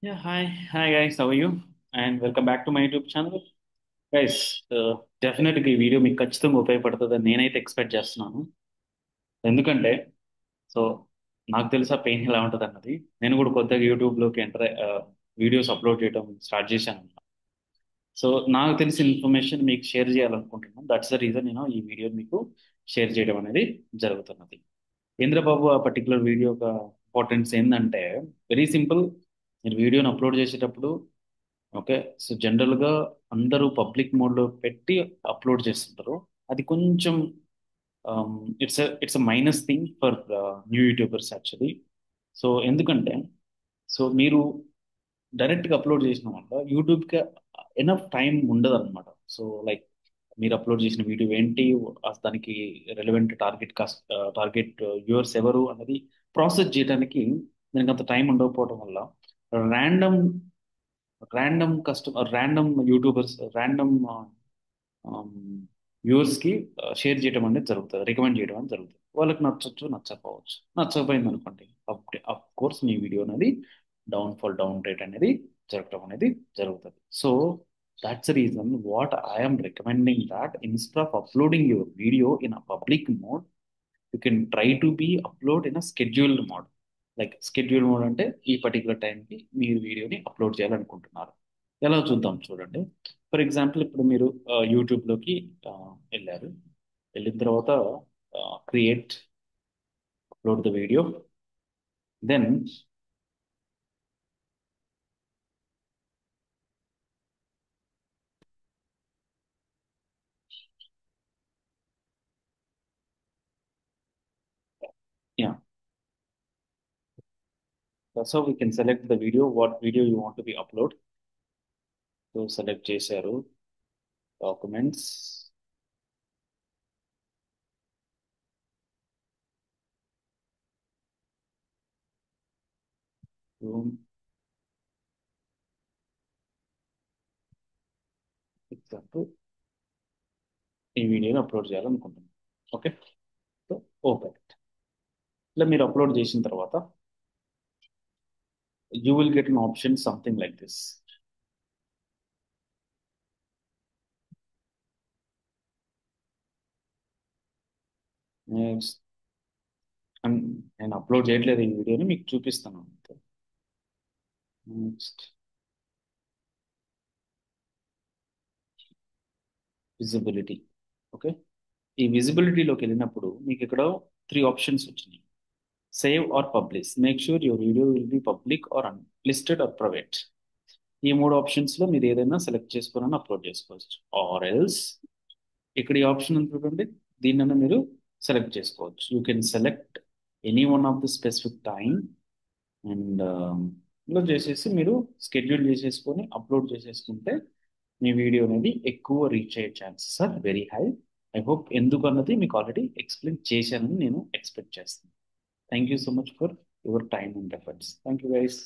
Yeah, hi guys, how are you? And welcome back to my YouTube channel. Guys డెఫినెట్గా ఈ video మీకు ఖచ్చితంగా ఉపయోగపడుతుందని నేనైతే ఎక్స్పెక్ట్ చేస్తున్నాను. ఎందుకంటే సో నాకు తెలుసా పెయిన్ ఎలా ఉంటుంది అన్నది. నేను కూడా కొత్తగా యూట్యూబ్లోకి వీడియోస్ అప్లోడ్ చేయడం స్టార్ట్ చేశాను. సో నాకు తెలిసిన ఇన్ఫర్మేషన్ మీకు షేర్ చేయాలనుకుంటున్నాను. దట్స్ ద రీజన్ నేను ఈ వీడియో మీకు షేర్ చేయడం అనేది జరుగుతున్నది. ఇంద్రబాబు ఆ పర్టికులర్ వీడియో యొక్క ఇంపార్టెన్స్ ఏంటంటే వెరీ సింపుల్. మీరు వీడియోని అప్లోడ్ చేసేటప్పుడు ఓకే, సో జనరల్గా అందరూ పబ్లిక్ మోడ్లో పెట్టి అప్లోడ్ చేస్తుంటారు. అది కొంచెం it's a minus thing for new YouTubers actually. So ఎందుకంటే మీరు డైరెక్ట్గా అప్లోడ్ చేసిన వల్ల యూట్యూబ్కి ఎనఫ్ టైం ఉండదు అనమాట. సో లైక్ మీరు అప్లోడ్ చేసిన వీడియో ఏంటి, దానికి రెలవెంట్ టార్గెట్ వ్యూవర్స్ ఎవరు అనేది ప్రాసెస్ చేయడానికి దానికి అంత టైం ఉండకపోవడం వల్ల ర్యాండమ్ ర్యాండమ్ యూట్యూబర్స్ వ్యూవర్స్కి షేర్ చేయడం అనేది జరుగుతుంది, రికమెండ్ చేయడం అనేది జరుగుతుంది. వాళ్ళకి నచ్చొచ్చు, నచ్చకపోవచ్చు. నచ్చకపోయింది అనుకోండి, అఫ్ కోర్స్ మీ వీడియో అనేది డౌన్ రేట్ అనేది జరగడం అనేది జరుగుతుంది. So that's reason what I'm recommending that instead of uploading your video in a public mode, you can try to be upload in a scheduled mode. Like schedule mode అంటే ఈ particular టైంకి మీరు వీడియోని upload చేయాలనుకుంటున్నారు. ఎలా చూద్దాం చూడండి. For example ఇప్పుడు మీరు యూట్యూబ్లోకి వెళ్ళారు. వెళ్ళిన తర్వాత create upload the video, then yeah, so we can select the video, what video you want to be upload. So select చేశారు, డాక్యుమెంట్స్, ఎగ్జాంపుల్ ఈ వీడియోని అప్లోడ్ చేయాలనుకుంటున్నాను. Okay, so open. ఇలా మీరు అప్లోడ్ చేసిన తర్వాత you will get an option something like this. Next, నేను upload చేయట్లేదు ఈ వీడియోని, మీకు చూపిస్తాను అంతే. Next, visibility. ఓకే, ఈ విజిబిలిటీలోకి వెళ్ళినప్పుడు మీకు ఇక్కడ త్రీ ఆప్షన్స్ వచ్చినాయి. Save or publish, make sure your video will be public or listed or private. ఈ మూడు ఆప్షన్స్లో మీరు ఏదైనా సెలెక్ట్ చేసుకుని అప్లోడ్ చేసుకోవచ్చు. ఆర్ ఎల్స్ ఇక్కడ ఈ ఆప్షన్ ఉంది చూడండి, దీన్నైనా మీరు సెలెక్ట్ చేసుకోవచ్చు. You can select any one of the specific time and ఇలా చేసేసి మీరు షెడ్యూల్ చేసేసుకొని అప్లోడ్ చేసేసుకుంటే మీ వీడియో అనేది ఎక్కువ రీచ్ అయ్యే chances are very high. I hope ఎందుకు అన్నది మీకు ఆల్రెడీ ఎక్స్ప్లెయిన్ చేశానని నేను ఎక్స్పెక్ట్ చేస్తాను. Thank you so much for your time and efforts. Thank you guys.